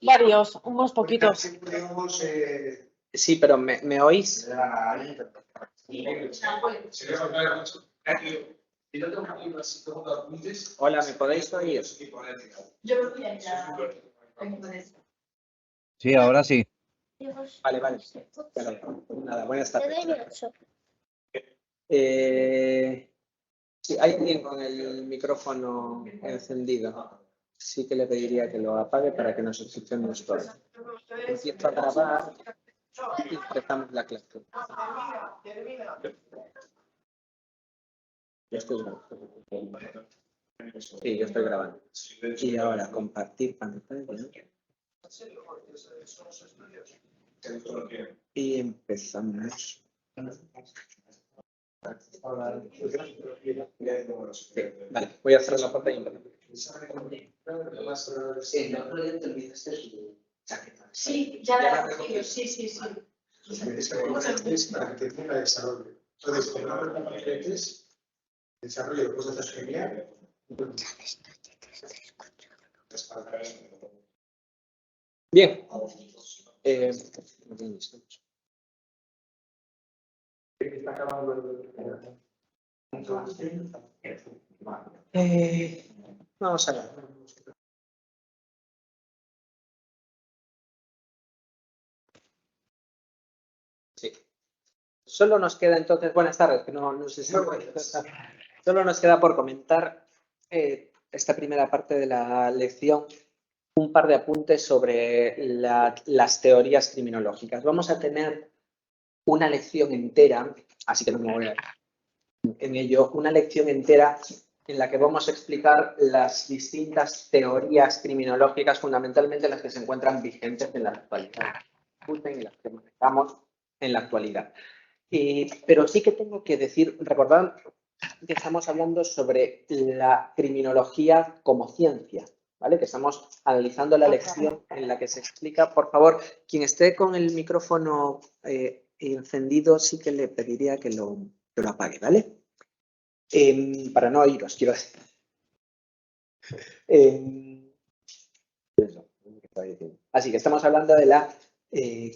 Varios, unos poquitos. Sí, pero ¿me oís? Hola, ¿me podéis oír? Sí, ahora sí. Vale. Nada, buenas tardes. Sí, hay alguien con el micrófono encendido. Sí que le pediría que lo apague para que nos escuchemos todos. Empiezo a grabar y empezamos la clase. Yo estoy grabando. Sí, yo estoy grabando. Y ahora compartir pantalla. Y empezamos. Vale, voy a cerrar la pantalla. Sí, ya la he cogido, sí. Para que tenga desarrollo. Entonces, con una desarrollo después de genial. Bien. Vamos a ver. Sí. Solo nos queda entonces, buenas tardes, que no sé si... Solo nos queda por comentar esta primera parte de la lección, un par de apuntes sobre las teorías criminológicas. Vamos a tener una lección entera, así que no me voy a en ello, una lección entera en la que vamos a explicar las distintas teorías criminológicas, fundamentalmente las que se encuentran vigentes en la actualidad, y las que manejamos en la actualidad. Pero sí que tengo que decir, recordad que estamos hablando sobre la criminología como ciencia, ¿vale? Que estamos analizando la lección en la que se explica. Por favor, quien esté con el micrófono encendido, sí que le pediría que lo apague, ¿vale? Para no oíros, quiero decir. Así que estamos hablando de la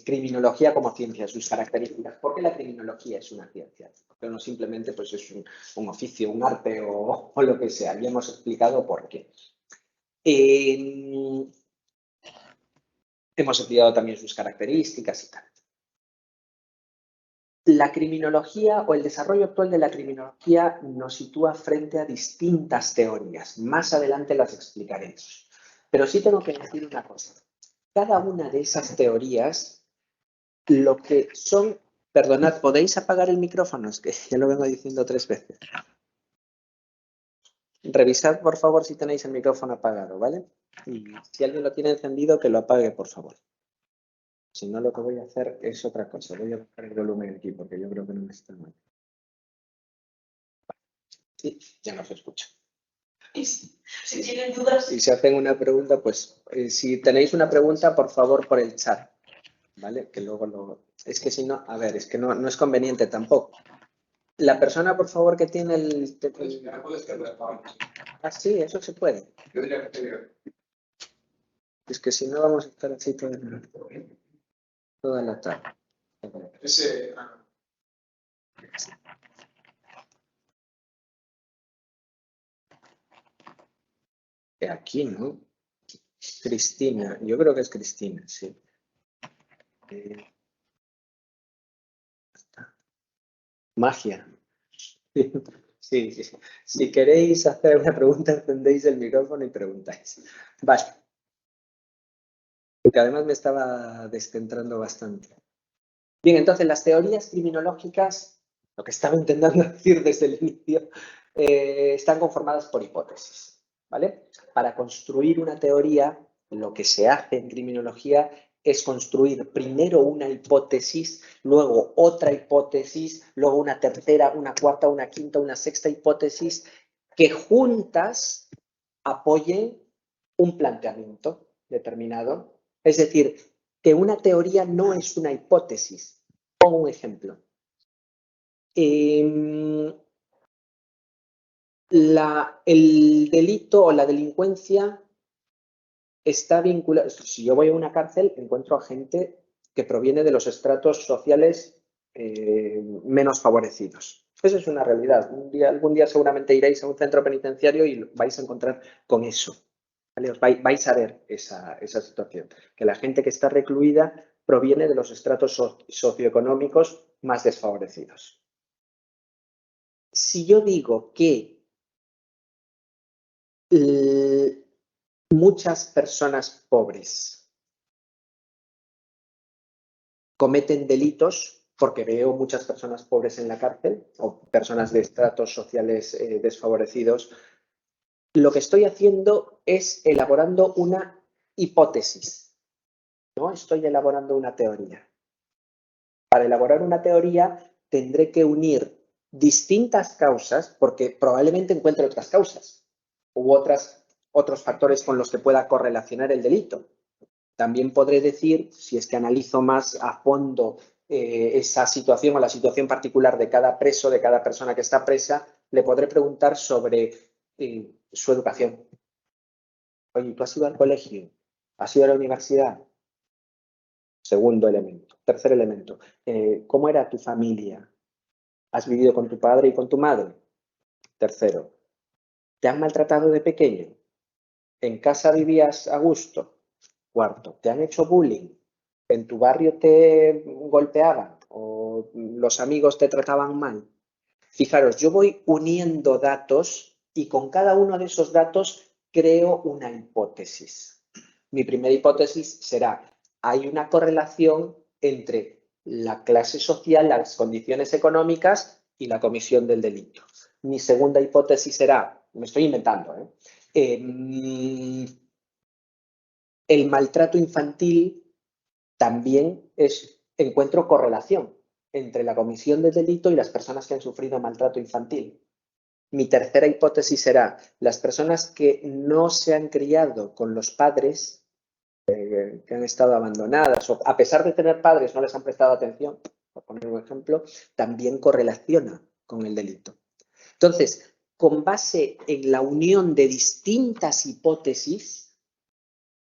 criminología como ciencia, sus características. ¿Por qué la criminología es una ciencia? Porque no simplemente pues, es un oficio, un arte o lo que sea. Ya hemos explicado por qué. Hemos explicado también sus características y tal. La criminología o el desarrollo actual de la criminología nos sitúa frente a distintas teorías. Más adelante las explicaremos. Pero sí tengo que decir una cosa. Cada una de esas teorías, lo que son... Perdonad, ¿podéis apagar el micrófono? Es que ya lo vengo diciendo 3 veces. Revisad, por favor, si tenéis el micrófono apagado, ¿vale? Y si alguien lo tiene encendido, que lo apague, por favor. Si no, lo que voy a hacer es otra cosa. Voy a bajar el volumen aquí porque yo creo que no me está mal. Sí, ya no se escucha. Si tienen dudas. Y si hacen una pregunta, pues si tenéis una pregunta, por favor, por el chat. ¿Vale? Que luego lo... Es que si no, a ver, es que no es conveniente tampoco. La persona, por favor, que tiene el... Ah, sí, eso se puede. Es que si no vamos a estar así toda la tarde. Aquí, ¿no? Cristina, yo creo que es Cristina, sí. Magia. Sí. Si queréis hacer una pregunta, encendéis el micrófono y preguntáis. Vale. Porque además me estaba descentrando bastante. Bien, entonces las teorías criminológicas, lo que estaba intentando decir desde el inicio, están conformadas por hipótesis, ¿vale? Para construir una teoría, lo que se hace en criminología es construir primero una hipótesis, luego otra hipótesis, luego una tercera, una cuarta, una quinta, una sexta hipótesis que juntas apoyen un planteamiento determinado. Es decir, que una teoría no es una hipótesis. Pongo un ejemplo. el delito o la delincuencia está vinculado. Si yo voy a una cárcel, encuentro a gente que proviene de los estratos sociales menos favorecidos. Esa es una realidad. Algún día seguramente iréis a un centro penitenciario y vais a encontrar con eso. ¿Vale? Vais a ver esa situación. Que la gente que está recluida proviene de los estratos socioeconómicos más desfavorecidos. Si yo digo que muchas personas pobres cometen delitos, porque veo muchas personas pobres en la cárcel o personas de estratos sociales desfavorecidos, lo que estoy haciendo es elaborando una hipótesis. No estoy elaborando una teoría. Para elaborar una teoría tendré que unir distintas causas, porque probablemente encuentre otras causas u otros factores con los que pueda correlacionar el delito. También podré decir, si es que analizo más a fondo esa situación o la situación particular de cada preso, de cada persona que está presa, le podré preguntar sobre su educación. Oye, ¿tú has ido al colegio? ¿Has ido a la universidad? Segundo elemento. Tercer elemento, ¿cómo era tu familia? ¿Has vivido con tu padre y con tu madre? Tercero, ¿te han maltratado de pequeño? ¿En casa vivías a gusto? Cuarto, ¿te han hecho bullying? ¿En tu barrio te golpeaban o los amigos te trataban mal? Fijaros, yo voy uniendo datos y con cada uno de esos datos creo una hipótesis. Mi primera hipótesis será, hay una correlación entre la clase social, las condiciones económicas y la comisión del delito. Mi segunda hipótesis será, me estoy inventando, el maltrato infantil también encuentro correlación entre la comisión del delito y las personas que han sufrido maltrato infantil. Mi tercera hipótesis será, las personas que no se han criado con los padres, que han estado abandonadas, o a pesar de tener padres no les han prestado atención, por poner un ejemplo, también correlaciona con el delito. Entonces, con base en la unión de distintas hipótesis,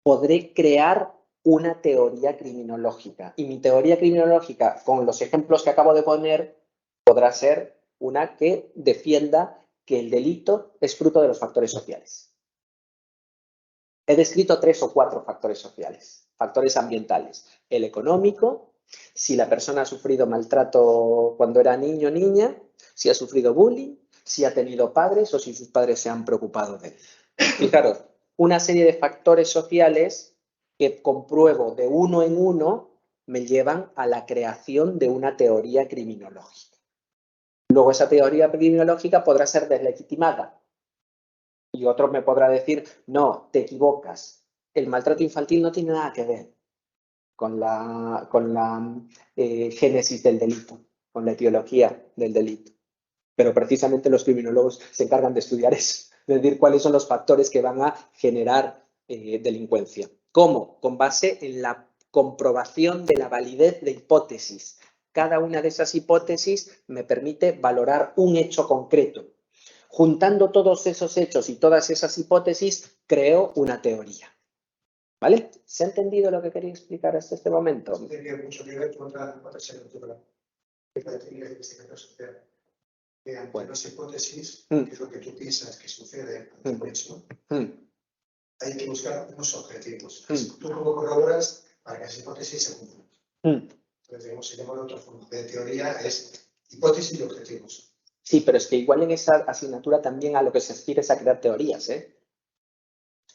podré crear una teoría criminológica. Y mi teoría criminológica, con los ejemplos que acabo de poner, podrá ser una que defienda que el delito es fruto de los factores sociales. He descrito 3 o 4 factores sociales, factores ambientales. El económico, si la persona ha sufrido maltrato cuando era niño o niña, si ha sufrido bullying, si ha tenido padres o si sus padres se han preocupado de él. Fijaros, una serie de factores sociales que compruebo de uno en uno me llevan a la creación de una teoría criminológica. Luego esa teoría criminológica podrá ser deslegitimada y otro me podrá decir, no, te equivocas. El maltrato infantil no tiene nada que ver con la génesis del delito, con la etiología del delito. Pero precisamente los criminólogos se encargan de estudiar eso, de decir cuáles son los factores que van a generar delincuencia. ¿Cómo? Con base en la comprobación de la validez de hipótesis. Cada una de esas hipótesis me permite valorar un hecho concreto. Juntando todos esos hechos y todas esas hipótesis, creo una teoría. ¿Vale? ¿Se ha entendido lo que quería explicar hasta este momento? Tiene mucho que ver con otra asignatura, que es la teoría de investigación social. Que ante las hipótesis, que es lo que tú piensas que sucede ante un hecho, hay que buscar unos objetivos. Tú cómo corroboras para que esas hipótesis se cumplan. Entonces, digamos, se llama de otra forma. De teoría es hipótesis y objetivos. Sí, pero es que igual en esa asignatura también a lo que se aspira es a crear teorías, ¿eh?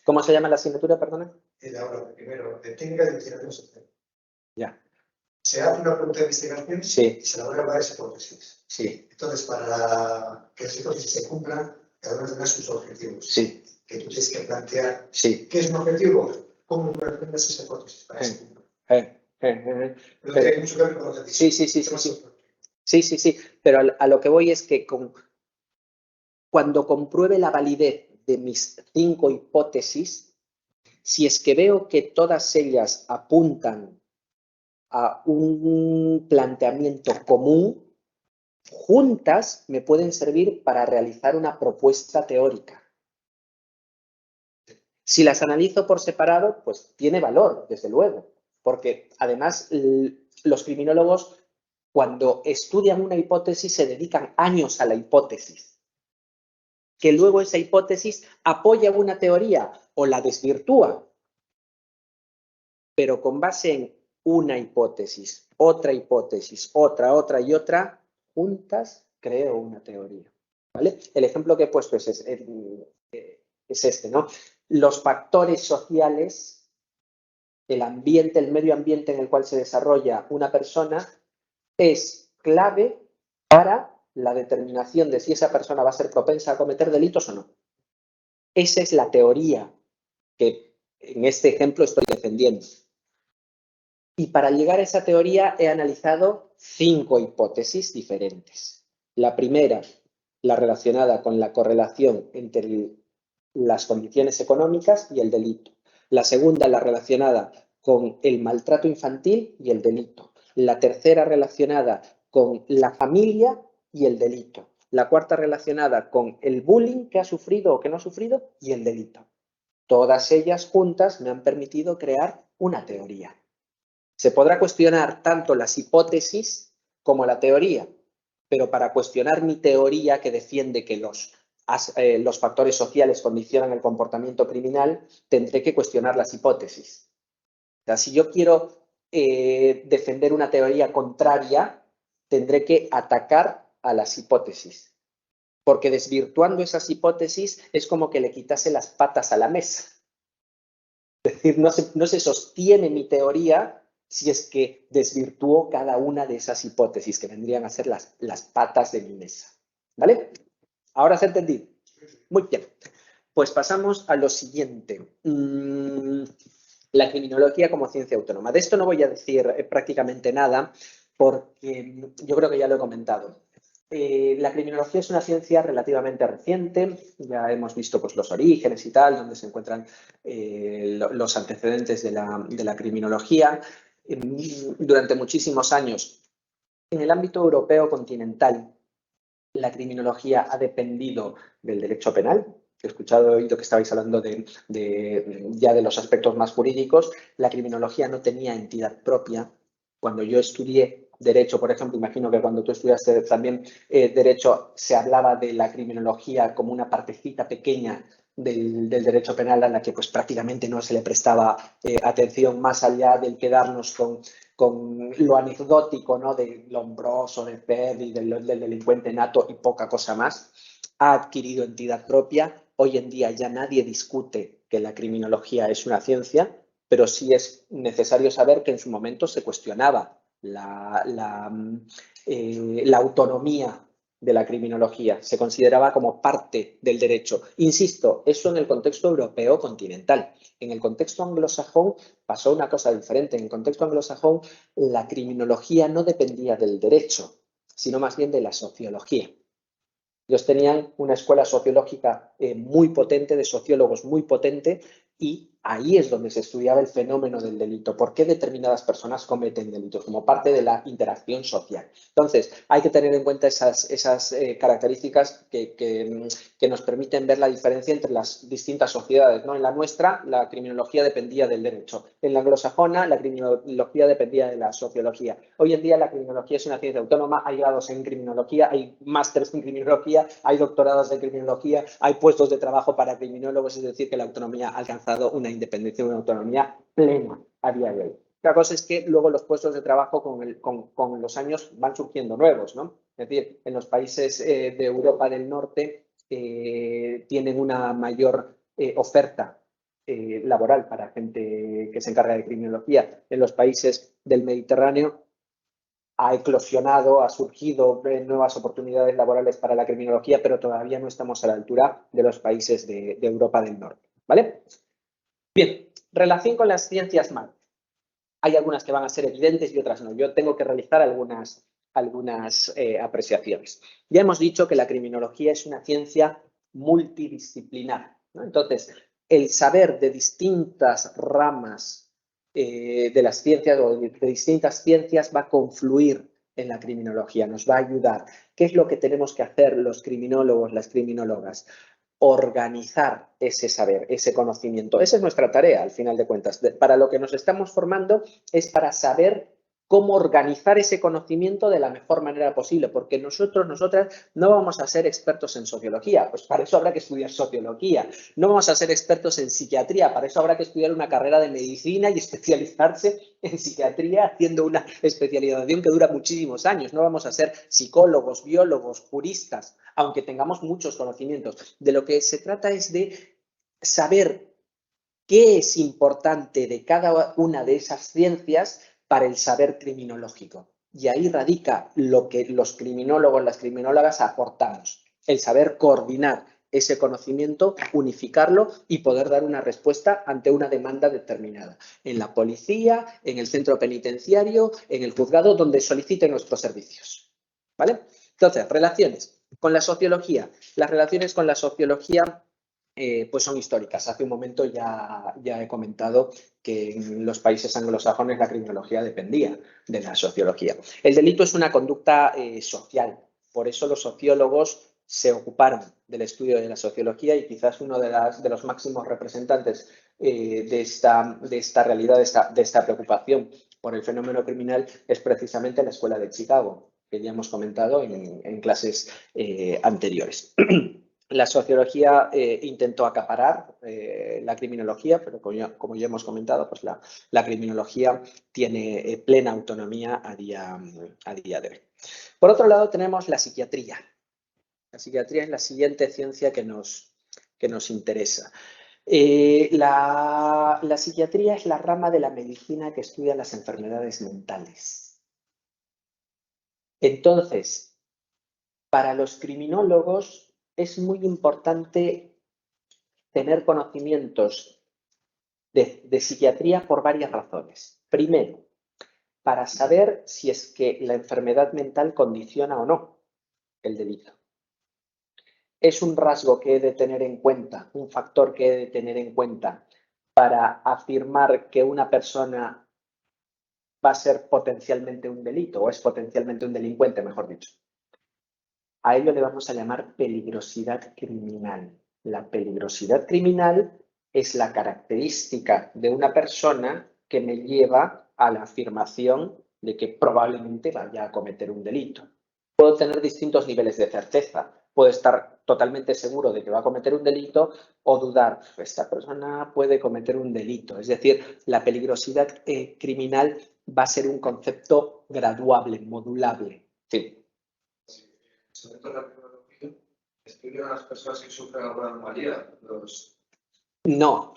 ¿Cómo se llama la asignatura, perdona? Ahora, primero, de técnica de investigación social. Ya. Se hace una pregunta de investigación Sí. y se elaboran varias hipótesis. Sí. Entonces, para que las hipótesis se cumplan, cada una tendrá sus objetivos. Sí. Que tú tienes que plantear. Sí. ¿Qué es un objetivo? ¿Cómo implementas esa hipótesis para que se cumpla? Pero tiene mucho que ver con lo que dices. Sí. Pero a lo que voy es que cuando compruebe la validez de mis 5 hipótesis, si es que veo que todas ellas apuntan a un planteamiento común, juntas me pueden servir para realizar una propuesta teórica. Si las analizo por separado, pues tiene valor, desde luego, porque además los criminólogos, cuando estudian una hipótesis, se dedican años a la hipótesis, que luego esa hipótesis apoya una teoría o la desvirtúa, pero con base en una hipótesis, otra, y otra, juntas creo una teoría. ¿Vale? El ejemplo que he puesto es este, ¿no? Los factores sociales, el ambiente, el medio ambiente en el cual se desarrolla una persona, es clave para la determinación de si esa persona va a ser propensa a cometer delitos o no. Esa es la teoría que en este ejemplo estoy defendiendo. Y para llegar a esa teoría he analizado 5 hipótesis diferentes. La primera, la relacionada con la correlación entre las condiciones económicas y el delito. La segunda, la relacionada con el maltrato infantil y el delito. La tercera, relacionada con la familia y el delito. La cuarta, relacionada con el bullying que ha sufrido o que no ha sufrido y el delito. Todas ellas juntas me han permitido crear una teoría. Se podrá cuestionar tanto las hipótesis como la teoría, pero para cuestionar mi teoría que defiende que los factores sociales condicionan el comportamiento criminal, tendré que cuestionar las hipótesis. O sea, si yo quiero defender una teoría contraria, tendré que atacar a las hipótesis, porque desvirtuando esas hipótesis es como que le quitase las patas a la mesa. Es decir, no se sostiene mi teoría si es que desvirtúo cada una de esas hipótesis que vendrían a ser las patas de mi mesa. ¿Vale? ¿Ahora se ha entendido? Muy bien. Pues pasamos a lo siguiente. La criminología como ciencia autónoma. De esto no voy a decir prácticamente nada porque yo creo que ya lo he comentado. La criminología es una ciencia relativamente reciente, ya hemos visto pues, los orígenes y tal, donde se encuentran los antecedentes de la criminología. Durante muchísimos años, en el ámbito europeo continental, la criminología ha dependido del derecho penal. He oído que estabais hablando ya de los aspectos más jurídicos. La criminología no tenía entidad propia. Cuando yo estudié Derecho, por ejemplo, imagino que cuando tú estudiaste también Derecho, se hablaba de la criminología como una partecita pequeña del derecho penal a la que pues prácticamente no se le prestaba atención más allá del quedarnos con lo anecdótico, ¿no? De Lombroso, de Perry, del delincuente nato y poca cosa más. Ha adquirido entidad propia. Hoy en día ya nadie discute que la criminología es una ciencia, pero sí es necesario saber que en su momento se cuestionaba la autonomía de la criminología, se consideraba como parte del derecho. Insisto, eso en el contexto europeo continental. En el contexto anglosajón pasó una cosa diferente. En el contexto anglosajón, la criminología no dependía del derecho, sino más bien de la sociología. Ellos tenían una escuela sociológica muy potente, de sociólogos muy potente, y ahí es donde se estudiaba el fenómeno del delito. ¿Por qué determinadas personas cometen delitos? Como parte de la interacción social. Entonces, hay que tener en cuenta esas características que nos permiten ver la diferencia entre las distintas sociedades, ¿no? En la nuestra, la criminología dependía del derecho. En la anglosajona, la criminología dependía de la sociología. Hoy en día, la criminología es una ciencia autónoma. Hay grados en criminología, hay másteres en criminología, hay doctorados de criminología, hay puestos de trabajo para criminólogos, es decir, que la autonomía ha alcanzado una independencia, una autonomía plena a día de hoy. La cosa es que luego los puestos de trabajo con los años van surgiendo nuevos, ¿no? Es decir, en los países de Europa del Norte tienen una mayor oferta laboral para gente que se encarga de criminología. En los países del Mediterráneo ha eclosionado, ha surgido nuevas oportunidades laborales para la criminología, pero todavía no estamos a la altura de los países de Europa del Norte. ¿Vale? Bien, relación con las ciencias MAT. Hay algunas que van a ser evidentes y otras no. Yo tengo que realizar algunas apreciaciones. Ya hemos dicho que la criminología es una ciencia multidisciplinar, ¿no? Entonces, el saber de distintas ramas de las ciencias o de distintas ciencias va a confluir en la criminología, nos va a ayudar. ¿Qué es lo que tenemos que hacer los criminólogos, las criminólogas? Organizar ese saber, ese conocimiento. Esa es nuestra tarea, al final de cuentas. Para lo que nos estamos formando es para saber cómo organizar ese conocimiento de la mejor manera posible, porque nosotros, nosotras, no vamos a ser expertos en sociología, pues para eso habrá que estudiar sociología. No vamos a ser expertos en psiquiatría, para eso habrá que estudiar una carrera de medicina y especializarse en psiquiatría haciendo una especialización que dura muchísimos años. No vamos a ser psicólogos, biólogos, juristas, aunque tengamos muchos conocimientos. De lo que se trata es de saber qué es importante de cada una de esas ciencias para el saber criminológico. Y ahí radica lo que los criminólogos, las criminólogas aportamos, el saber coordinar ese conocimiento, unificarlo y poder dar una respuesta ante una demanda determinada. En la policía, en el centro penitenciario, en el juzgado, donde soliciten nuestros servicios. ¿Vale? Entonces, relaciones con la sociología. Las relaciones con la sociología pues son históricas. Hace un momento ya he comentado que en los países anglosajones la criminología dependía de la sociología. El delito es una conducta social, por eso los sociólogos se ocuparon del estudio de la sociología y quizás uno de los máximos representantes de esta realidad, de esta preocupación por el fenómeno criminal es precisamente la Escuela de Chicago, que ya hemos comentado en clases anteriores. La sociología intentó acaparar la criminología, pero como ya hemos comentado, pues la criminología tiene plena autonomía a día de hoy. Por otro lado, tenemos la psiquiatría. La psiquiatría es la siguiente ciencia que nos interesa. La psiquiatría es la rama de la medicina que estudia las enfermedades mentales. Entonces, para los criminólogos es muy importante tener conocimientos de psiquiatría por varias razones. Primero, para saber si es que la enfermedad mental condiciona o no el delito. Es un rasgo que he de tener en cuenta, un factor que he de tener en cuenta para afirmar que una persona va a ser potencialmente un delito o es potencialmente un delincuente, mejor dicho. A ello le vamos a llamar peligrosidad criminal. La peligrosidad criminal es la característica de una persona que me lleva a la afirmación de que probablemente vaya a cometer un delito. Puedo tener distintos niveles de certeza. Puedo estar totalmente seguro de que va a cometer un delito o dudar, esta persona puede cometer un delito. Es decir, la peligrosidad criminal va a ser un concepto graduable, modulable. Sí. Sobre todo la criminología, estudian a las personas que sufren alguna anomalía. No,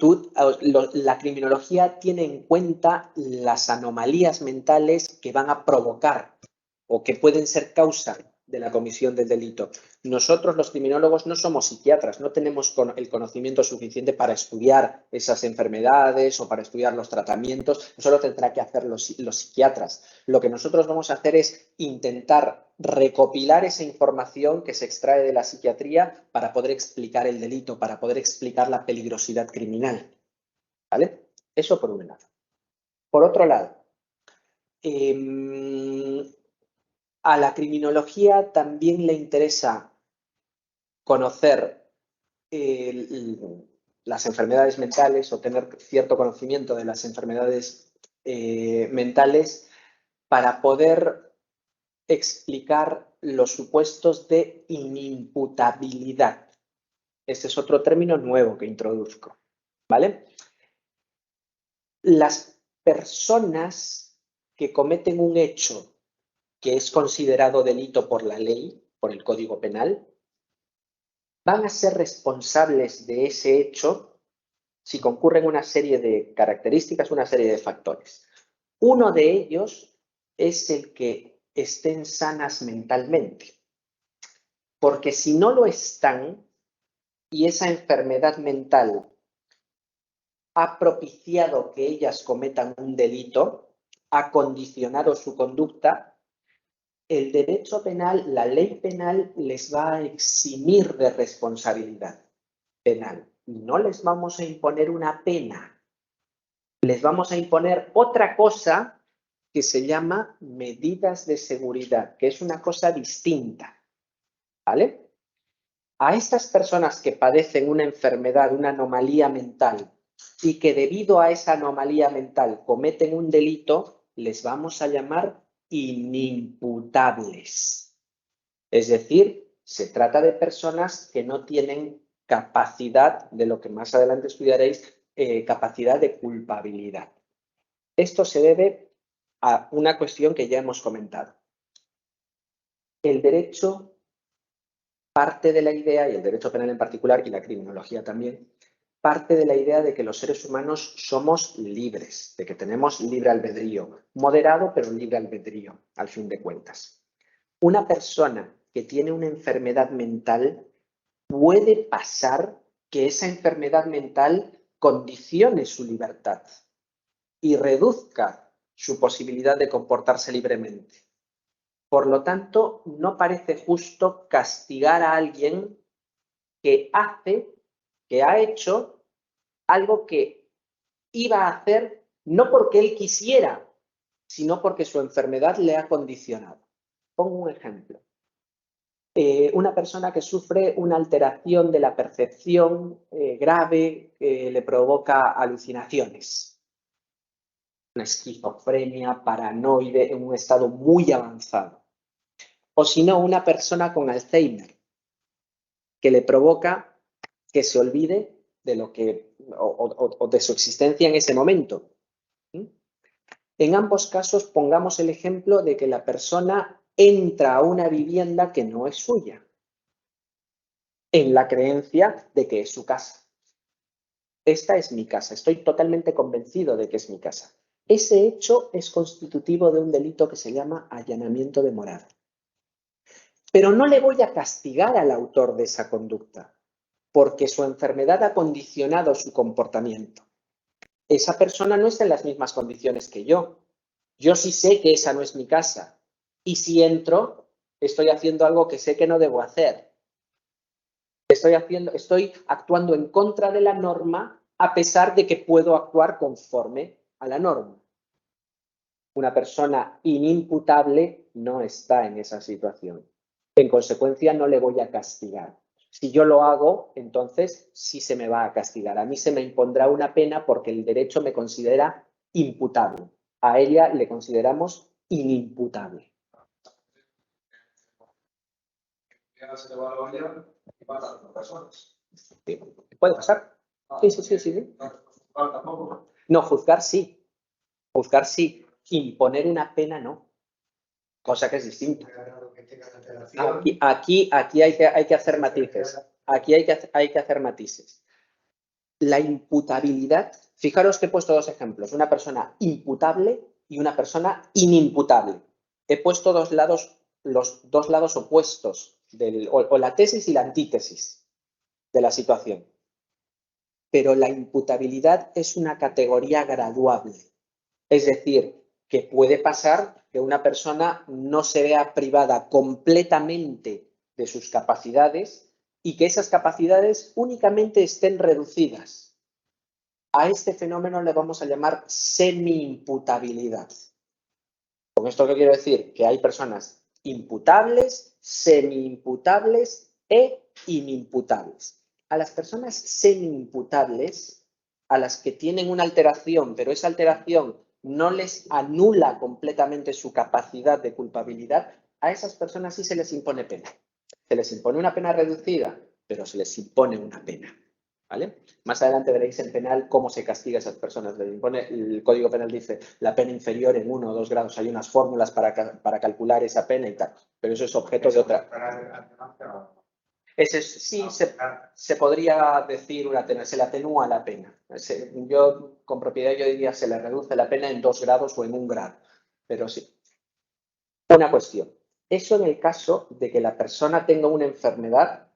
la criminología tiene en cuenta las anomalías mentales que van a provocar o que pueden ser causa de la comisión del delito. Nosotros, los criminólogos, no somos psiquiatras, no tenemos el conocimiento suficiente para estudiar esas enfermedades o para estudiar los tratamientos. Eso lo tendrán que hacer los psiquiatras. Lo que nosotros vamos a hacer es intentar recopilar esa información que se extrae de la psiquiatría para poder explicar el delito, para poder explicar la peligrosidad criminal. ¿Vale? Eso por un lado. Por otro lado, a la criminología también le interesa conocer las enfermedades mentales o tener cierto conocimiento de las enfermedades mentales para poder explicar los supuestos de inimputabilidad. Este es otro término nuevo que introduzco, ¿vale? Las personas que cometen un hecho que es considerado delito por la ley, por el Código Penal, van a ser responsables de ese hecho si concurren una serie de características, una serie de factores. Uno de ellos es el que estén sanas mentalmente, porque si no lo están y esa enfermedad mental ha propiciado que ellas cometan un delito, ha condicionado su conducta, el derecho penal, la ley penal les va a eximir de responsabilidad penal. No les vamos a imponer una pena, les vamos a imponer otra cosa que se llama medidas de seguridad, que es una cosa distinta, ¿vale? A estas personas que padecen una enfermedad, una anomalía mental, y que debido a esa anomalía mental cometen un delito, les vamos a llamar inimputables. Es decir, se trata de personas que no tienen capacidad, de lo que más adelante estudiaréis, capacidad de culpabilidad. Esto se debe a una cuestión que ya hemos comentado. El derecho parte de la idea, y el derecho penal en particular, y la criminología también, parte de la idea de que los seres humanos somos libres, de que tenemos libre albedrío, moderado pero libre albedrío, al fin de cuentas. Una persona que tiene una enfermedad mental puede pasar que esa enfermedad mental condicione su libertad y reduzca su posibilidad de comportarse libremente. Por lo tanto, no parece justo castigar a alguien que ha hecho algo que iba a hacer no porque él quisiera, sino porque su enfermedad le ha condicionado. Pongo un ejemplo. Una persona que sufre una alteración de la percepción grave que le provoca alucinaciones. Una esquizofrenia, paranoide, en un estado muy avanzado. O si no, una persona con Alzheimer, que le provoca que se olvide de lo que, o de su existencia en ese momento. En ambos casos, pongamos el ejemplo de que la persona entra a una vivienda que no es suya, en la creencia de que es su casa. Esta es mi casa, estoy totalmente convencido de que es mi casa. Ese hecho es constitutivo de un delito que se llama allanamiento de morada. Pero no le voy a castigar al autor de esa conducta, porque su enfermedad ha condicionado su comportamiento. Esa persona no está en las mismas condiciones que yo. Yo sí sé que esa no es mi casa. Y si entro, estoy haciendo algo que sé que no debo hacer. Estoy actuando en contra de la norma a pesar de que puedo actuar conforme a la norma. Una persona inimputable no está en esa situación. En consecuencia, no le voy a castigar. Si yo lo hago, entonces sí se me va a castigar. A mí se me impondrá una pena porque el derecho me considera imputable. A ella le consideramos inimputable. Se le va la olla y mata a otras personas. Sí, puede pasar. Sí. No, juzgar sí. Juzgar sí. Imponer una pena no. Cosa que es distinta. Aquí hay que hacer matices. Aquí hay que hacer matices. La imputabilidad, fijaros que he puesto dos ejemplos, una persona imputable y una persona inimputable. He puesto los dos lados opuestos, o la tesis y la antítesis de la situación. Pero la imputabilidad es una categoría graduable. Es decir, que puede pasar que una persona no se vea privada completamente de sus capacidades y que esas capacidades únicamente estén reducidas. A este fenómeno le vamos a llamar semi-imputabilidad. ¿Con esto qué quiero decir? Que hay personas imputables, semi-imputables e inimputables. A las personas semi-imputables, a las que tienen una alteración, pero esa alteración no les anula completamente su capacidad de culpabilidad, a esas personas sí se les impone pena. Se les impone una pena reducida, pero se les impone una pena. ¿Vale? Más adelante veréis en penal cómo se castiga a esas personas. El Código Penal dice la pena inferior en 1 o 2 grados. Hay unas fórmulas para calcular esa pena y tal. Pero eso es objeto de otra. Sí, se podría decir se le atenúa la pena. Yo, con propiedad, yo diría se le reduce la pena en 2 grados o en 1 grado. Pero sí. Una cuestión. Eso en el caso de que la persona tenga una enfermedad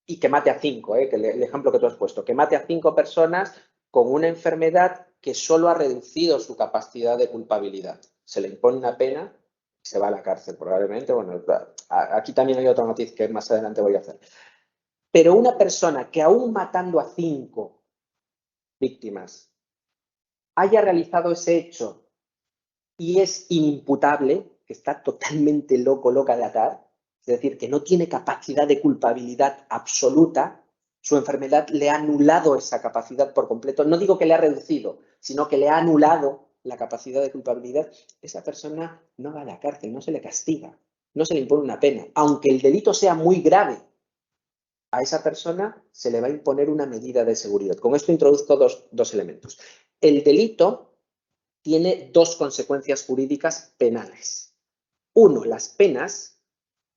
y que mate a 5, que el ejemplo que tú has puesto, que mate a 5 personas con una enfermedad que solo ha reducido su capacidad de culpabilidad. Se le impone una pena y se va a la cárcel probablemente. Bueno, aquí también hay otro matiz que más adelante voy a hacer. Pero una persona que aún matando a 5 víctimas haya realizado ese hecho y es inimputable, que está totalmente loco, loca de atar, es decir, que no tiene capacidad de culpabilidad absoluta, su enfermedad le ha anulado esa capacidad por completo, no digo que le ha reducido, sino que le ha anulado la capacidad de culpabilidad, esa persona no va a la cárcel, no se le castiga, no se le impone una pena, aunque el delito sea muy grave. A esa persona se le va a imponer una medida de seguridad. Con esto introduzco dos elementos. El delito tiene dos consecuencias jurídicas penales. Uno, las penas,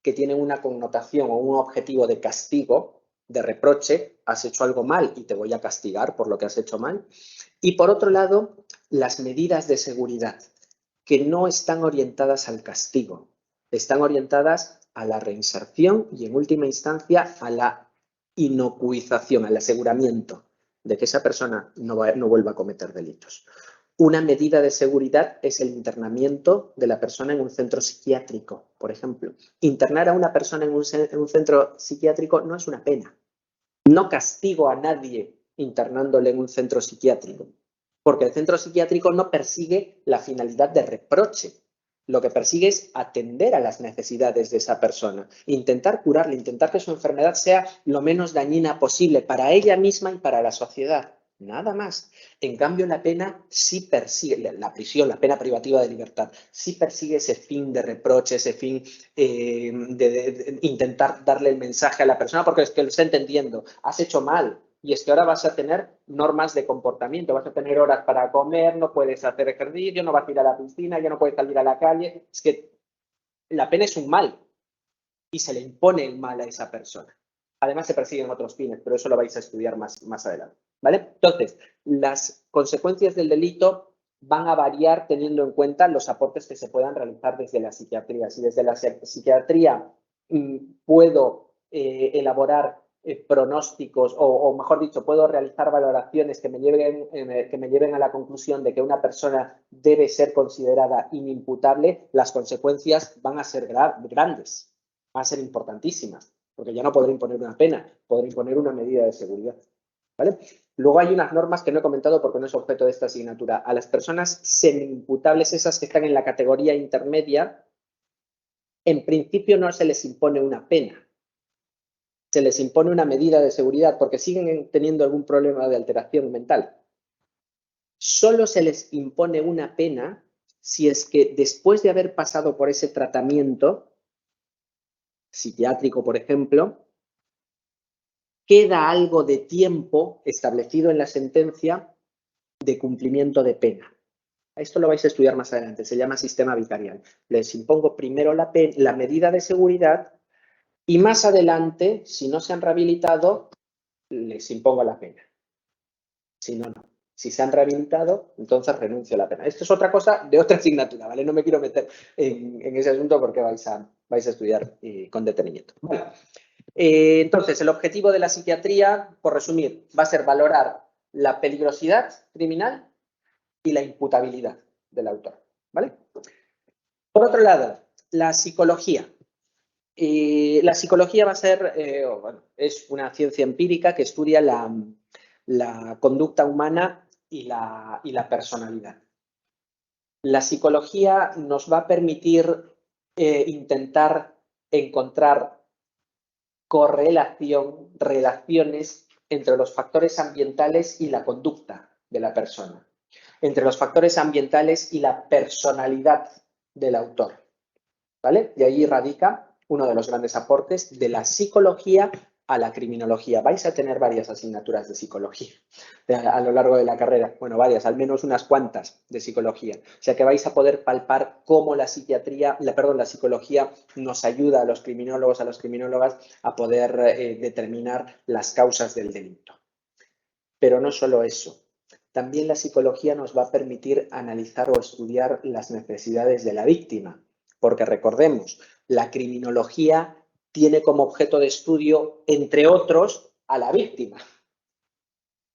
que tienen una connotación o un objetivo de castigo, de reproche, has hecho algo mal y te voy a castigar por lo que has hecho mal. Y por otro lado, las medidas de seguridad, que no están orientadas al castigo, están orientadas a la reinserción y en última instancia a la inocuización, al aseguramiento de que esa persona no vuelva a cometer delitos. Una medida de seguridad es el internamiento de la persona en un centro psiquiátrico, por ejemplo. Internar a una persona en un centro psiquiátrico no es una pena. No castigo a nadie internándole en un centro psiquiátrico, porque el centro psiquiátrico no persigue la finalidad de reproche. Lo que persigue es atender a las necesidades de esa persona, intentar curarle, intentar que su enfermedad sea lo menos dañina posible para ella misma y para la sociedad. Nada más. En cambio, la pena sí persigue, la prisión, la pena privativa de libertad, sí persigue ese fin de reproche, ese fin de intentar darle el mensaje a la persona, porque es que lo está entendiendo, has hecho mal, y es que ahora vas a tener normas de comportamiento, vas a tener horas para comer, no puedes hacer ejercicio, no vas a ir a la piscina, ya no puedes salir a la calle. Es que la pena es un mal y se le impone el mal a esa persona. Además se persiguen otros fines, pero eso lo vais a estudiar más adelante, ¿vale? Entonces, las consecuencias del delito van a variar teniendo en cuenta los aportes que se puedan realizar desde la psiquiatría. Si desde la psiquiatría puedo elaborar pronósticos o mejor dicho, puedo realizar valoraciones que me lleven a la conclusión de que una persona debe ser considerada inimputable, las consecuencias van a ser grandes, van a ser importantísimas, porque ya no podré imponer una pena, podré imponer una medida de seguridad. ¿Vale? Luego hay unas normas que no he comentado porque no es objeto de esta asignatura. A las personas semi-imputables, esas que están en la categoría intermedia, en principio no se les impone una pena. Se les impone una medida de seguridad porque siguen teniendo algún problema de alteración mental. Solo se les impone una pena si es que después de haber pasado por ese tratamiento psiquiátrico, por ejemplo, queda algo de tiempo establecido en la sentencia de cumplimiento de pena. Esto lo vais a estudiar más adelante, se llama sistema vicarial. Les impongo primero la medida de seguridad y más adelante, si no se han rehabilitado, les impongo la pena. Si no, no. Si se han rehabilitado, entonces renuncio a la pena. Esto es otra cosa de otra asignatura, ¿vale? No me quiero meter en ese asunto porque vais a estudiar con detenimiento. Vale. Entonces, el objetivo de la psiquiatría, por resumir, va a ser valorar la peligrosidad criminal y la imputabilidad del autor, ¿vale? Por otro lado, la psicología. La psicología va a ser, bueno, es una ciencia empírica que estudia la conducta humana y la personalidad. La psicología nos va a permitir intentar encontrar relaciones entre los factores ambientales y la conducta de la persona, entre los factores ambientales y la personalidad del autor, ¿vale? Y ahí radica uno de los grandes aportes de la psicología a la criminología. Vais a tener varias asignaturas de psicología a lo largo de la carrera. Bueno, varias, al menos unas cuantas de psicología. O sea que vais a poder palpar cómo la psicología nos ayuda a los criminólogos, a las criminólogas a poder determinar las causas del delito. Pero no solo eso. También la psicología nos va a permitir analizar o estudiar las necesidades de la víctima. Porque recordemos, la criminología tiene como objeto de estudio, entre otros, a la víctima.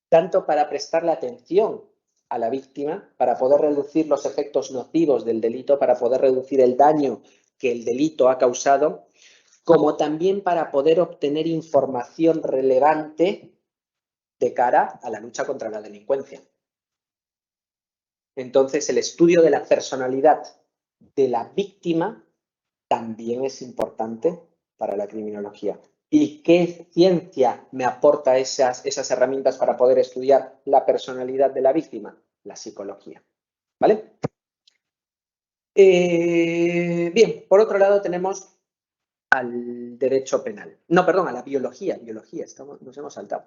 Tanto para prestarle atención a la víctima, para poder reducir los efectos nocivos del delito, para poder reducir el daño que el delito ha causado, como también para poder obtener información relevante de cara a la lucha contra la delincuencia. Entonces, el estudio de la personalidad de la víctima también es importante para la criminología. ¿Y qué ciencia me aporta esas herramientas para poder estudiar la personalidad de la víctima? La psicología. ¿Vale? Bien, por otro lado tenemos al derecho penal. No, perdón, a la biología. Nos hemos saltado.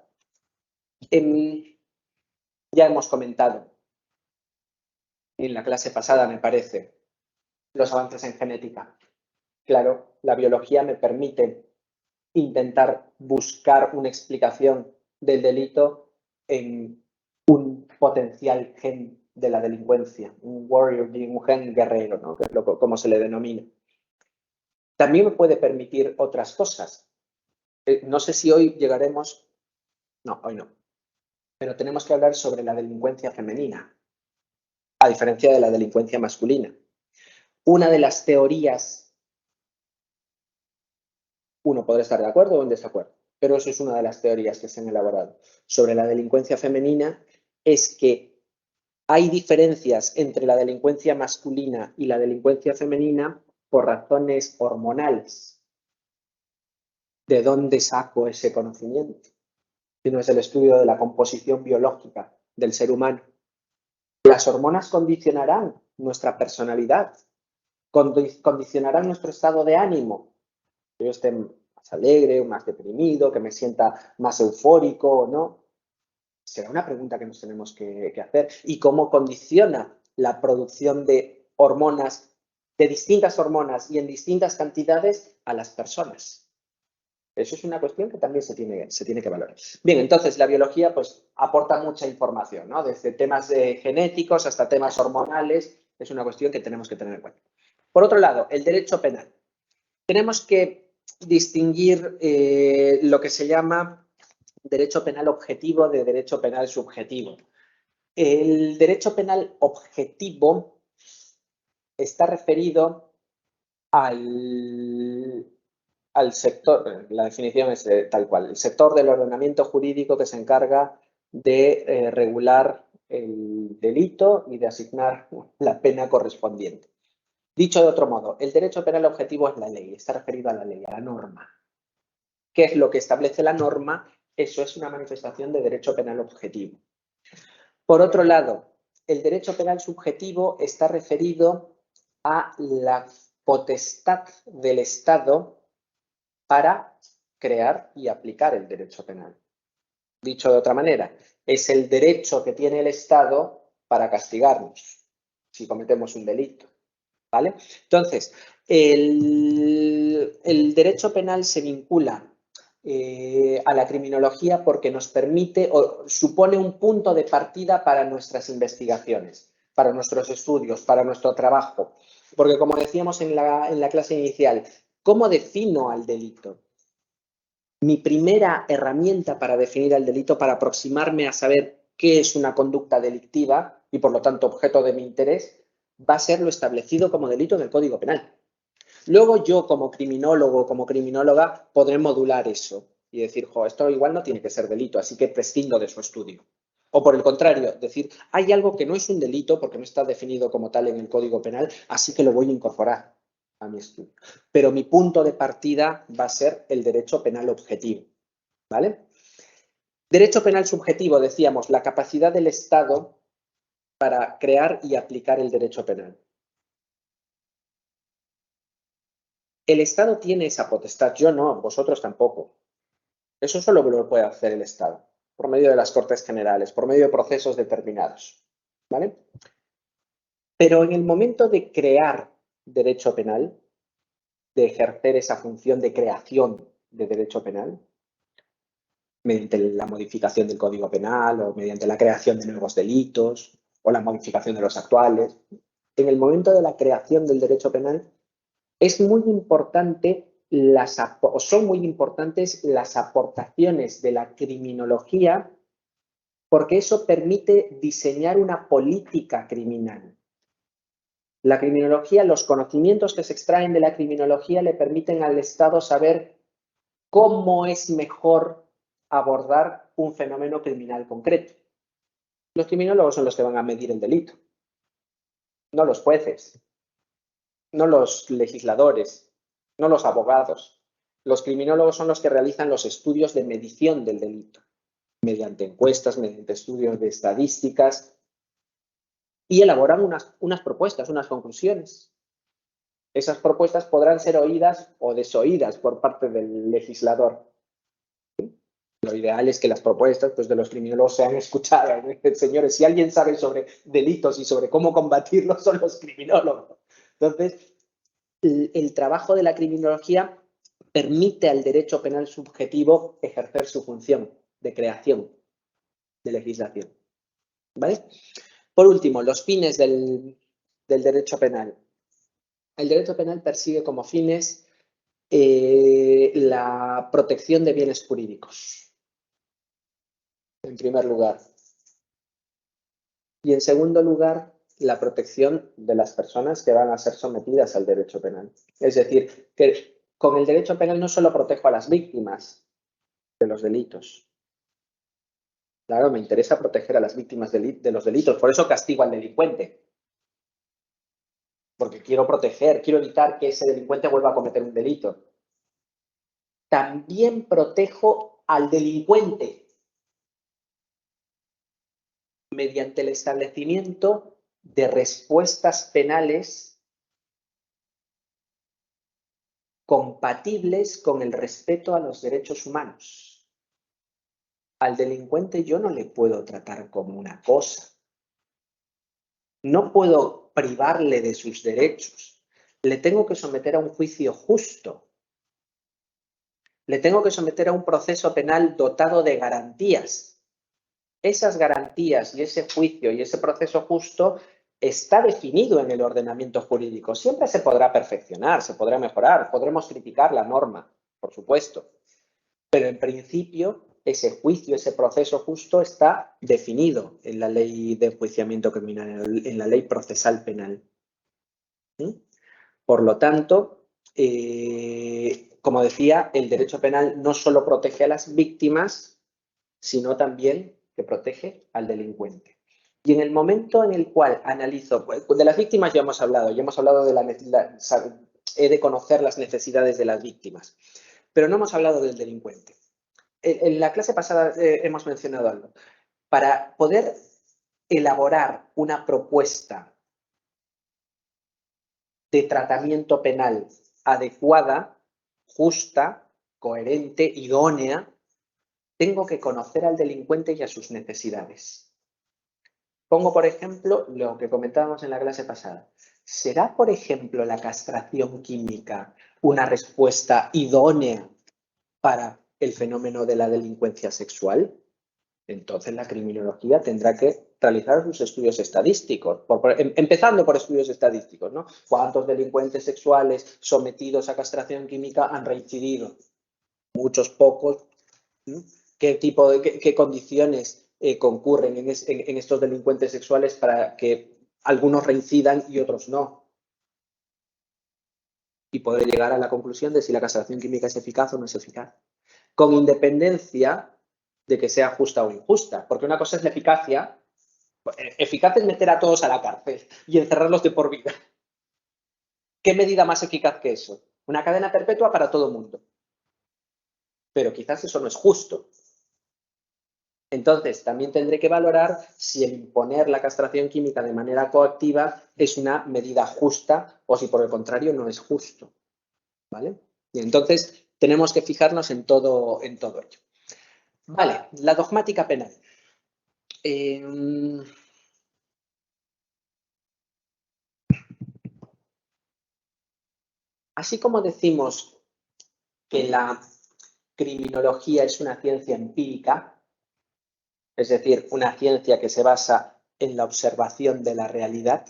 Ya hemos comentado en la clase pasada, me parece, los avances en genética. Claro, la biología me permite intentar buscar una explicación del delito en un potencial gen de la delincuencia, un warrior, un gen guerrero, ¿no? Que es como se le denomina. También me puede permitir otras cosas. No sé si hoy llegaremos... No, hoy no. Pero tenemos que hablar sobre la delincuencia femenina, a diferencia de la delincuencia masculina. Una de las teorías, uno podrá estar de acuerdo o en desacuerdo, pero eso es una de las teorías que se han elaborado sobre la delincuencia femenina, es que hay diferencias entre la delincuencia masculina y la delincuencia femenina por razones hormonales. ¿De dónde saco ese conocimiento? Si no es el estudio de la composición biológica del ser humano. Las hormonas condicionarán nuestra personalidad, condicionarán nuestro estado de ánimo. Que yo esté más alegre o más deprimido, que me sienta más eufórico o no. Será una pregunta que nos tenemos que hacer. ¿Y cómo condiciona la producción de hormonas, de distintas hormonas y en distintas cantidades a las personas? Eso es una cuestión que también se tiene que valorar. Bien, entonces la biología pues aporta mucha información, ¿no? Desde temas genéticos hasta temas hormonales, es una cuestión que tenemos que tener en cuenta. Por otro lado, el derecho penal. Tenemos que distinguir lo que se llama derecho penal objetivo de derecho penal subjetivo. El derecho penal objetivo está referido al sector, la definición es tal cual, el sector del ordenamiento jurídico que se encarga de regular el delito y de asignar la pena correspondiente. Dicho de otro modo, el derecho penal objetivo es la ley, está referido a la ley, a la norma. ¿Qué es lo que establece la norma? Eso es una manifestación de derecho penal objetivo. Por otro lado, el derecho penal subjetivo está referido a la potestad del Estado para crear y aplicar el derecho penal. Dicho de otra manera, es el derecho que tiene el Estado para castigarnos si cometemos un delito. ¿Vale? Entonces, el derecho penal se vincula a la criminología porque nos permite o supone un punto de partida para nuestras investigaciones, para nuestros estudios, para nuestro trabajo. Porque como decíamos en la clase inicial, ¿cómo defino al delito? Mi primera herramienta para definir el delito, para aproximarme a saber qué es una conducta delictiva y por lo tanto objeto de mi interés, va a ser lo establecido como delito en el Código Penal. Luego yo como criminólogo o como criminóloga podré modular eso y decir, jo, esto igual no tiene que ser delito, así que prescindo de su estudio. O por el contrario, decir, hay algo que no es un delito porque no está definido como tal en el Código Penal, así que lo voy a incorporar a mi estudio. Pero mi punto de partida va a ser el derecho penal objetivo. ¿Vale? Derecho penal subjetivo, decíamos, la capacidad del Estado para crear y aplicar el derecho penal. El Estado tiene esa potestad, yo no, vosotros tampoco. Eso solo lo puede hacer el Estado, por medio de las Cortes Generales, por medio de procesos determinados. ¿Vale? Pero en el momento de crear derecho penal, de ejercer esa función de creación de derecho penal, mediante la modificación del Código Penal o mediante la creación de nuevos delitos o la modificación de los actuales, en el momento de la creación del derecho penal, es muy importante son muy importantes las aportaciones de la criminología porque eso permite diseñar una política criminal. La criminología, los conocimientos que se extraen de la criminología le permiten al Estado saber cómo es mejor abordar un fenómeno criminal concreto. Los criminólogos son los que van a medir el delito. no los jueces, no los legisladores, no los abogados. Los criminólogos son los que realizan los estudios de medición del delito, mediante encuestas, mediante estudios de estadísticas, y elaboran unas propuestas, unas conclusiones. Esas propuestas podrán ser oídas o desoídas por parte del legislador. Lo ideal es que las propuestas pues, de los criminólogos sean escuchadas. Señores, si alguien sabe sobre delitos y sobre cómo combatirlos, son los criminólogos. Entonces, el trabajo de la criminología permite al derecho penal subjetivo ejercer su función de creación de legislación. ¿Vale? Por último, los fines del derecho penal. El derecho penal persigue como fines la protección de bienes jurídicos, en primer lugar. Y en segundo lugar, la protección de las personas que van a ser sometidas al derecho penal. Es decir, que con el derecho penal no solo protejo a las víctimas de los delitos. Claro, me interesa proteger a las víctimas de los delitos, por eso castigo al delincuente. Porque quiero proteger, quiero evitar que ese delincuente vuelva a cometer un delito. También protejo al delincuente mediante el establecimiento de respuestas penales compatibles con el respeto a los derechos humanos. Al delincuente yo no le puedo tratar como una cosa. No puedo privarle de sus derechos. Le tengo que someter a un juicio justo. Le tengo que someter a un proceso penal dotado de garantías. Esas garantías y ese juicio y ese proceso justo está definido en el ordenamiento jurídico. Siempre se podrá perfeccionar, se podrá mejorar, podremos criticar la norma, por supuesto. Pero en principio, ese juicio, ese proceso justo está definido en la ley de enjuiciamiento criminal, en la ley procesal penal. Por lo tanto, como decía, el derecho penal no solo protege a las víctimas, sino también que protege al delincuente. Y en el momento en el cual analizo, pues, de las víctimas ya hemos hablado de he de conocer las necesidades de las víctimas, pero no hemos hablado del delincuente. En la clase pasada hemos mencionado algo. Para poder elaborar una propuesta de tratamiento penal adecuada, justa, coherente, idónea, tengo que conocer al delincuente y a sus necesidades. Pongo, por ejemplo, lo que comentábamos en la clase pasada. ¿Será, por ejemplo, la castración química una respuesta idónea para el fenómeno de la delincuencia sexual? Entonces la criminología tendrá que realizar sus estudios estadísticos, empezando por estudios estadísticos, ¿no? ¿Cuántos delincuentes sexuales sometidos a castración química han reincidido? Muchos, pocos. ¿No? ¿Qué condiciones concurren en estos delincuentes sexuales para que algunos reincidan y otros no? Y poder llegar a la conclusión de si la castración química es eficaz o no es eficaz. Con independencia de que sea justa o injusta. Porque una cosa es la eficacia. Eficaz es meter a todos a la cárcel y encerrarlos de por vida. ¿Qué medida más eficaz que eso? Una cadena perpetua para todo el mundo. Pero quizás eso no es justo. Entonces, también tendré que valorar si el imponer la castración química de manera coactiva es una medida justa o si por el contrario no es justo. ¿Vale? Y entonces, tenemos que fijarnos en todo ello. Vale, la dogmática penal. Así como decimos que la criminología es una ciencia empírica, es decir, una ciencia que se basa en la observación de la realidad,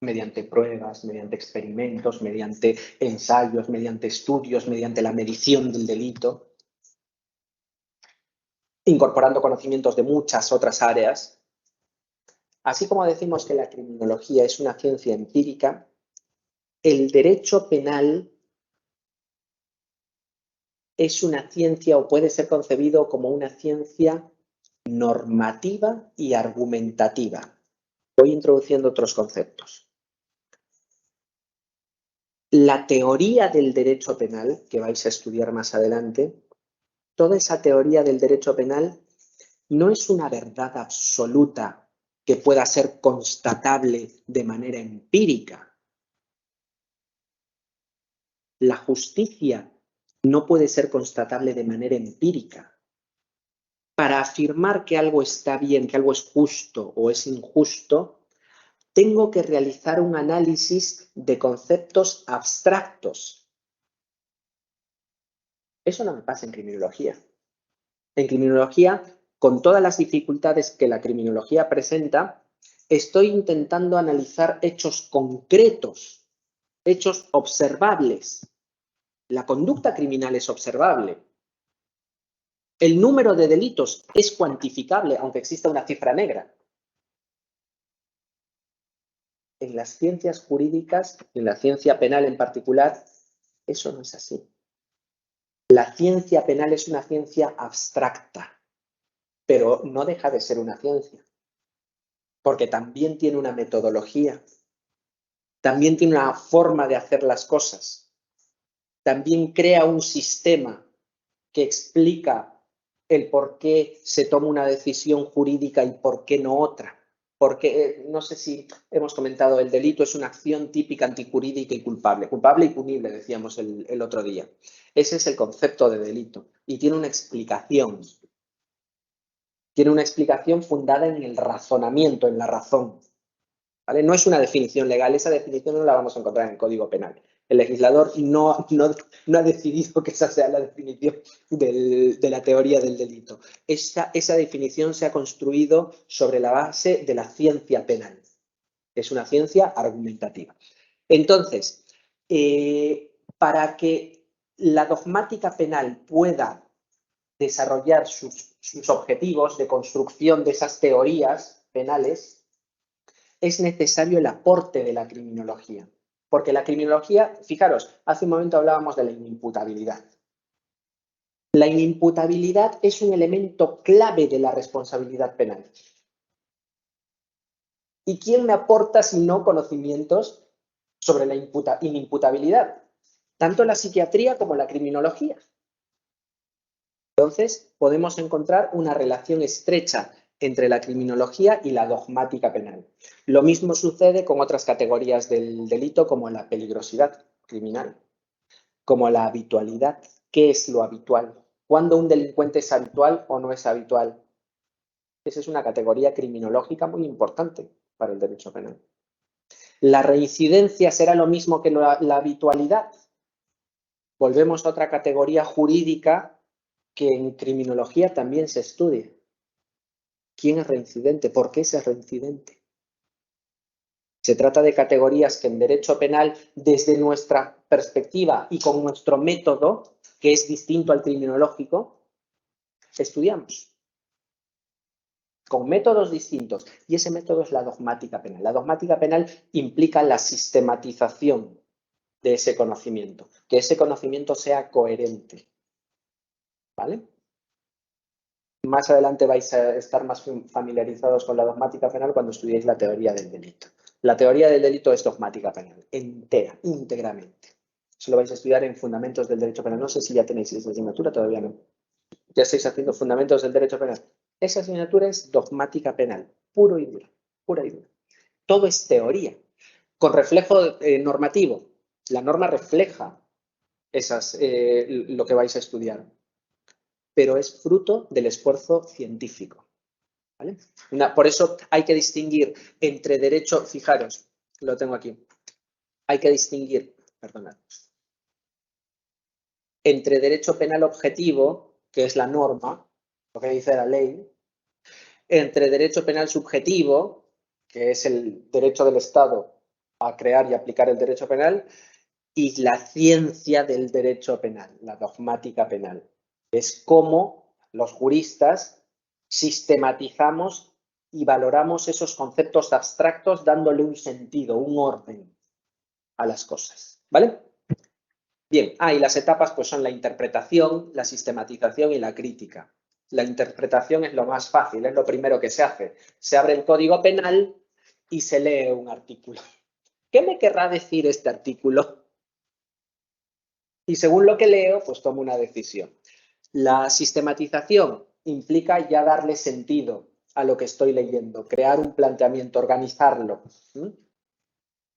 mediante pruebas, mediante experimentos, mediante ensayos, mediante estudios, mediante la medición del delito, incorporando conocimientos de muchas otras áreas. Así como decimos que la criminología es una ciencia empírica, el derecho penal es una ciencia o puede ser concebido como una ciencia normativa y argumentativa. voy introduciendo otros conceptos. La teoría del derecho penal, que vais a estudiar más adelante, toda esa teoría del derecho penal no es una verdad absoluta que pueda ser constatable de manera empírica. La justicia no puede ser constatable de manera empírica. Para afirmar que algo está bien, que algo es justo o es injusto, tengo que realizar un análisis de conceptos abstractos. Eso no me pasa en criminología. En criminología, con todas las dificultades que la criminología presenta, estoy intentando analizar hechos concretos, hechos observables. La conducta criminal es observable. El número de delitos es cuantificable, aunque exista una cifra negra. En las ciencias jurídicas, en la ciencia penal en particular, eso no es así. La ciencia penal es una ciencia abstracta, pero no deja de ser una ciencia, porque también tiene una metodología, también tiene una forma de hacer las cosas, también crea un sistema que explica el por qué se toma una decisión jurídica y por qué no otra. Porque, no sé si hemos comentado, el delito es una acción típica antijurídica y culpable. Culpable y punible, decíamos el otro día. Ese es el concepto de delito y tiene una explicación. Tiene una explicación fundada en el razonamiento, en la razón. ¿Vale? No es una definición legal, esa definición no la vamos a encontrar en el Código Penal. El legislador no ha decidido que esa sea la definición de la teoría del delito. Esa definición se ha construido sobre la base de la ciencia penal. Es una ciencia argumentativa. Entonces, para que la dogmática penal pueda desarrollar sus objetivos de construcción de esas teorías penales, es necesario el aporte de la criminología. Porque la criminología, fijaros, hace un momento hablábamos de la inimputabilidad. La inimputabilidad es un elemento clave de la responsabilidad penal. ¿Y quién me aporta si no conocimientos sobre la inimputabilidad? Tanto la psiquiatría como la criminología. Entonces, podemos encontrar una relación estrecha entre la criminología y la dogmática penal. Lo mismo sucede con otras categorías del delito, como la peligrosidad criminal, como la habitualidad. ¿Qué es lo habitual? ¿Cuándo un delincuente es habitual o no es habitual? Esa es una categoría criminológica muy importante para el derecho penal. ¿La reincidencia será lo mismo que la habitualidad? Volvemos a otra categoría jurídica que en criminología también se estudia. ¿Quién es reincidente? ¿Por qué es reincidente? Se trata de categorías que en derecho penal, desde nuestra perspectiva y con nuestro método, que es distinto al criminológico, estudiamos. Con métodos distintos. Y ese método es la dogmática penal. La dogmática penal implica la sistematización de ese conocimiento. Que ese conocimiento sea coherente. ¿Vale? Más adelante vais a estar más familiarizados con la dogmática penal cuando estudiéis la teoría del delito. La teoría del delito es dogmática penal, entera, íntegramente. Eso lo vais a estudiar en Fundamentos del Derecho Penal. No sé si ya tenéis esa asignatura, todavía no. Ya estáis haciendo Fundamentos del Derecho Penal. Esa asignatura es dogmática penal, puro y duro, pura y dura. Todo es teoría, con reflejo normativo. La norma refleja lo que vais a estudiar, pero es fruto del esfuerzo científico. ¿Vale? Por eso hay que distinguir entre derecho, fijaros, lo tengo aquí, hay que distinguir, perdonad, entre derecho penal objetivo, que es la norma, lo que dice la ley, entre derecho penal subjetivo, que es el derecho del Estado a crear y aplicar el derecho penal, y la ciencia del derecho penal, la dogmática penal. Es cómo los juristas sistematizamos y valoramos esos conceptos abstractos dándole un sentido, un orden a las cosas. ¿Vale? Bien, y las etapas pues son la interpretación, la sistematización y la crítica. La interpretación es lo más fácil, es lo primero que se hace. Se abre el Código Penal y se lee un artículo. ¿Qué me querrá decir este artículo? Y según lo que leo, pues tomo una decisión. La sistematización implica ya darle sentido a lo que estoy leyendo, crear un planteamiento, organizarlo,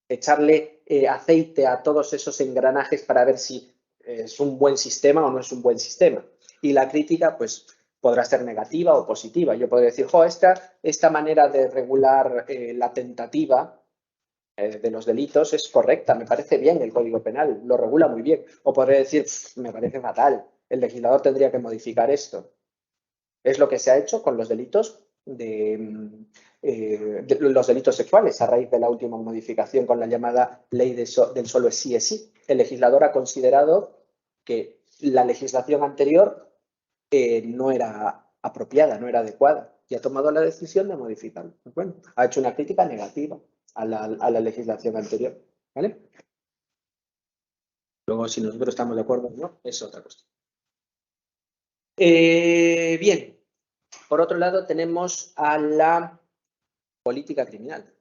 echarle aceite a todos esos engranajes para ver si es un buen sistema o no es un buen sistema. Y la crítica, pues, podrá ser negativa o positiva. Yo podría decir, esta manera de regular la tentativa de los delitos es correcta, me parece bien el Código Penal, lo regula muy bien. O podría decir, me parece fatal, el legislador tendría que modificar esto. Es lo que se ha hecho con los delitos los delitos sexuales a raíz de la última modificación con la llamada ley del solo sí es sí. El legislador ha considerado que la legislación anterior no era apropiada, no era adecuada y ha tomado la decisión de modificarlo. Bueno, ha hecho una crítica negativa a la legislación anterior, ¿vale? Luego, si nosotros estamos de acuerdo o no, es otra cuestión. Bien, por otro lado tenemos a la política criminal.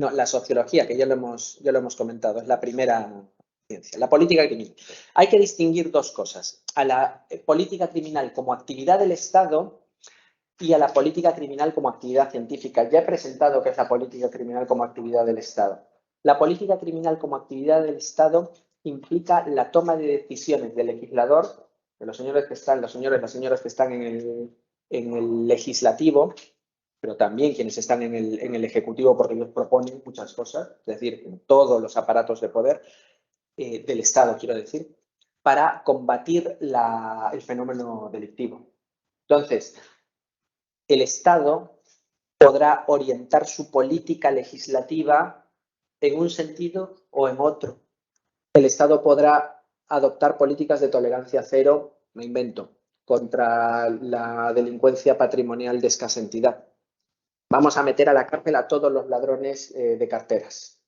No, la sociología, que ya lo hemos comentado, es la primera ciencia. La política criminal. Hay que distinguir dos cosas. A la política criminal como actividad del Estado y a la política criminal como actividad científica. Ya he presentado qué es la política criminal como actividad del Estado. La política criminal como actividad del Estado implica la toma de decisiones del legislador, de los señores que están, las señoras que están en el legislativo, pero también quienes están en el ejecutivo, porque ellos proponen muchas cosas, es decir, en todos los aparatos de poder del Estado, quiero decir, para combatir el fenómeno delictivo. Entonces, el Estado podrá orientar su política legislativa en un sentido o en otro. El Estado podrá adoptar políticas de tolerancia cero, me invento, contra la delincuencia patrimonial de escasa entidad. Vamos a meter a la cárcel a todos los ladrones de carteras.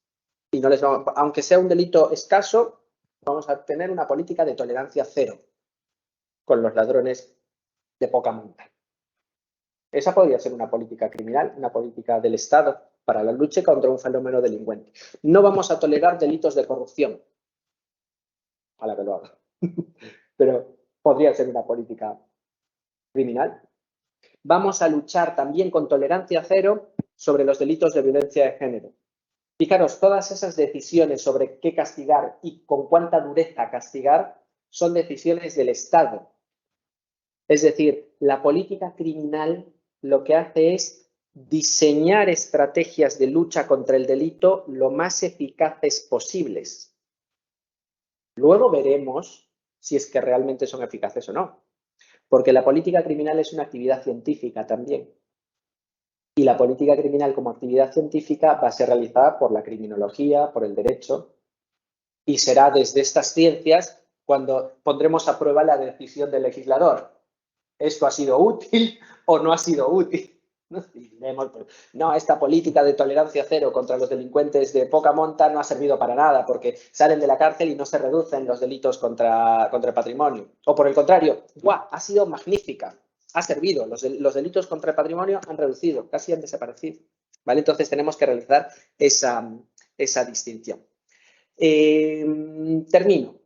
Y no les vamos, aunque sea un delito escaso, vamos a tener una política de tolerancia cero con los ladrones de poca monta. Esa podría ser una política criminal, una política del Estado para la lucha contra un fenómeno delincuente. No vamos a tolerar delitos de corrupción, a la que lo haga. Pero podría ser una política criminal. Vamos a luchar también con tolerancia cero sobre los delitos de violencia de género. Fijaros, todas esas decisiones sobre qué castigar y con cuánta dureza castigar son decisiones del Estado. Es decir, la política criminal lo que hace es diseñar estrategias de lucha contra el delito lo más eficaces posibles. Luego veremos si es que realmente son eficaces o no. Porque la política criminal es una actividad científica también. Y la política criminal como actividad científica va a ser realizada por la criminología, por el derecho, y será desde estas ciencias cuando pondremos a prueba la decisión del legislador. ¿Esto ha sido útil o no ha sido útil? No, esta política de tolerancia cero contra los delincuentes de poca monta no ha servido para nada porque salen de la cárcel y no se reducen los delitos contra el patrimonio. O por el contrario, ¡guau!, ha sido magnífica, ha servido. Los delitos contra el patrimonio han reducido, casi han desaparecido. ¿Vale? Entonces tenemos que realizar esa distinción. Termino.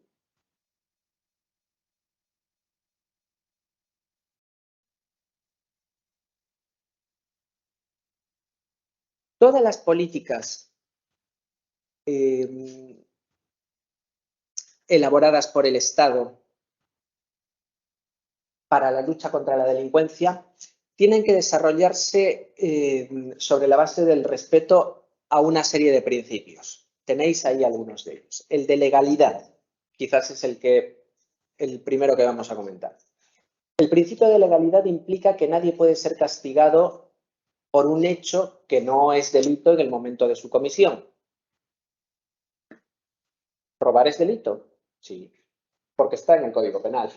Todas las políticas elaboradas por el Estado para la lucha contra la delincuencia tienen que desarrollarse sobre la base del respeto a una serie de principios. Tenéis ahí algunos de ellos. El de legalidad, quizás es el primero que vamos a comentar. El principio de legalidad implica que nadie puede ser castigado por un hecho que no es delito en el momento de su comisión. ¿Robar es delito? Sí, porque está en el Código Penal.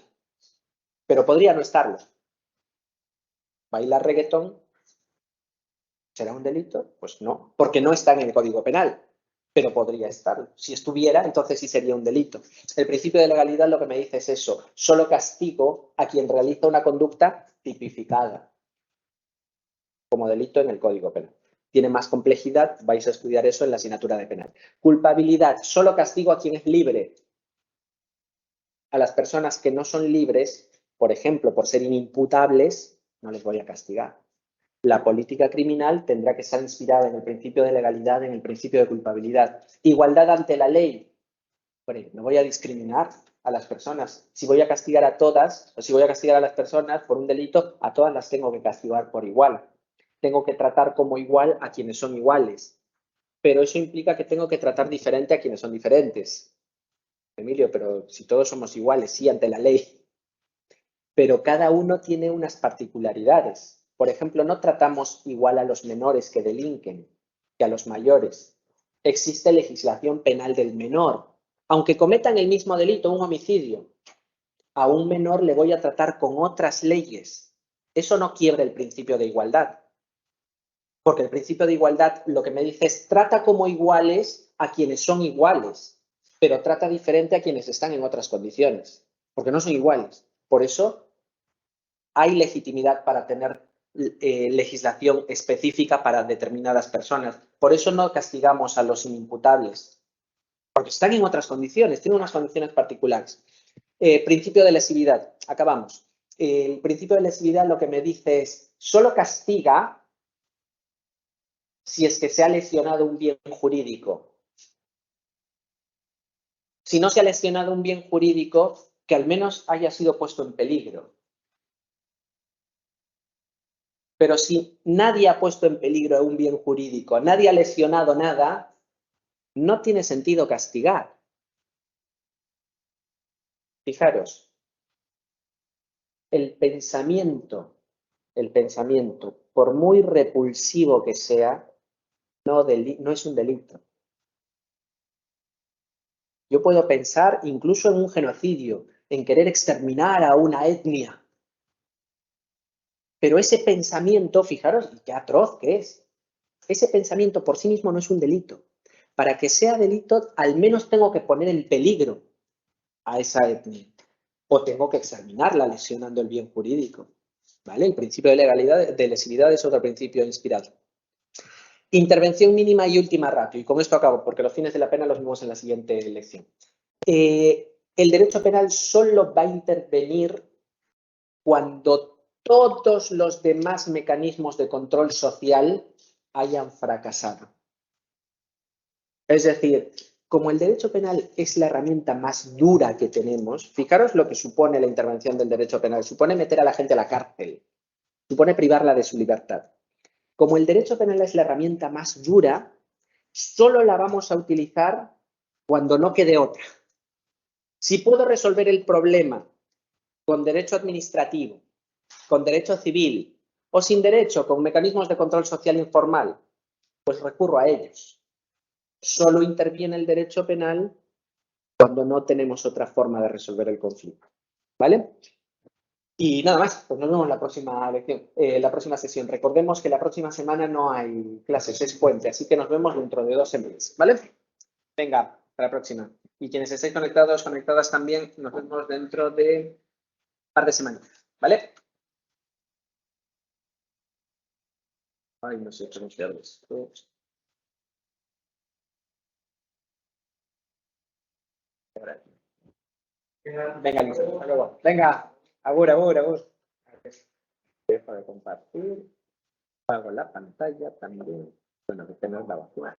Pero podría no estarlo. ¿Bailar reggaetón será un delito? Pues no, porque no está en el Código Penal, pero podría estarlo. Si estuviera, entonces sí sería un delito. El principio de legalidad lo que me dice es eso. Solo castigo a quien realiza una conducta tipificada como delito en el Código Penal. tiene más complejidad, vais a estudiar eso en la asignatura de penal. Culpabilidad, solo castigo a quien es libre. A las personas que no son libres, por ejemplo, por ser inimputables, no les voy a castigar. La política criminal tendrá que estar inspirada en el principio de legalidad, en el principio de culpabilidad. Igualdad ante la ley. Bueno, no voy a discriminar a las personas. Si voy a castigar a todas, o si voy a castigar a las personas por un delito, a todas las tengo que castigar por igual. Tengo que tratar como igual a quienes son iguales. Pero eso implica que tengo que tratar diferente a quienes son diferentes. Emilio, pero si todos somos iguales, sí, ante la ley. Pero cada uno tiene unas particularidades. Por ejemplo, no tratamos igual a los menores que delinquen que a los mayores. Existe legislación penal del menor. Aunque cometan el mismo delito, un homicidio, a un menor le voy a tratar con otras leyes. Eso no quiebra el principio de igualdad. Porque el principio de igualdad lo que me dice es trata como iguales a quienes son iguales, pero trata diferente a quienes están en otras condiciones, porque no son iguales. Por eso hay legitimidad para tener legislación específica para determinadas personas. Por eso no castigamos a los inimputables, porque están en otras condiciones, tienen unas condiciones particulares. Principio de lesividad, acabamos. El principio de lesividad lo que me dice es solo castiga si es que se ha lesionado un bien jurídico. Si no se ha lesionado un bien jurídico, que al menos haya sido puesto en peligro. Pero si nadie ha puesto en peligro un bien jurídico, nadie ha lesionado nada, no tiene sentido castigar. Fijaros, el pensamiento, por muy repulsivo que sea, no es un delito. Yo puedo pensar incluso en un genocidio, en querer exterminar a una etnia. Pero ese pensamiento, fijaros, qué atroz que es. Ese pensamiento por sí mismo no es un delito. Para que sea delito, al menos tengo que poner en peligro a esa etnia. O tengo que exterminarla lesionando el bien jurídico. ¿Vale? El principio de legalidad, de lesividad es otro principio inspirado. Intervención mínima y última ratio. Y con esto acabo, porque los fines de la pena los vemos en la siguiente lección. El derecho penal solo va a intervenir cuando todos los demás mecanismos de control social hayan fracasado. Es decir, como el derecho penal es la herramienta más dura que tenemos, fijaros lo que supone la intervención del derecho penal. Supone meter a la gente a la cárcel, supone privarla de su libertad. Como el derecho penal es la herramienta más dura, solo la vamos a utilizar cuando no quede otra. Si puedo resolver el problema con derecho administrativo, con derecho civil o sin derecho, con mecanismos de control social informal, pues recurro a ellos. Solo interviene el derecho penal cuando no tenemos otra forma de resolver el conflicto. ¿Vale? Y nada más, pues nos vemos en la próxima lección, la próxima sesión. Recordemos que la próxima semana no hay clases, es puente, así que nos vemos dentro de 2 semanas, ¿vale? Venga, hasta la próxima. Y quienes estéis conectados, conectadas también, nos vemos dentro de un par de semanas, ¿vale? Ay, no sé pronunciar esto. Venga, listo, hasta luego. Venga, agur, agur, agur. Dejo de compartir. Apago la pantalla también. Bueno, que tenemos la vacuna.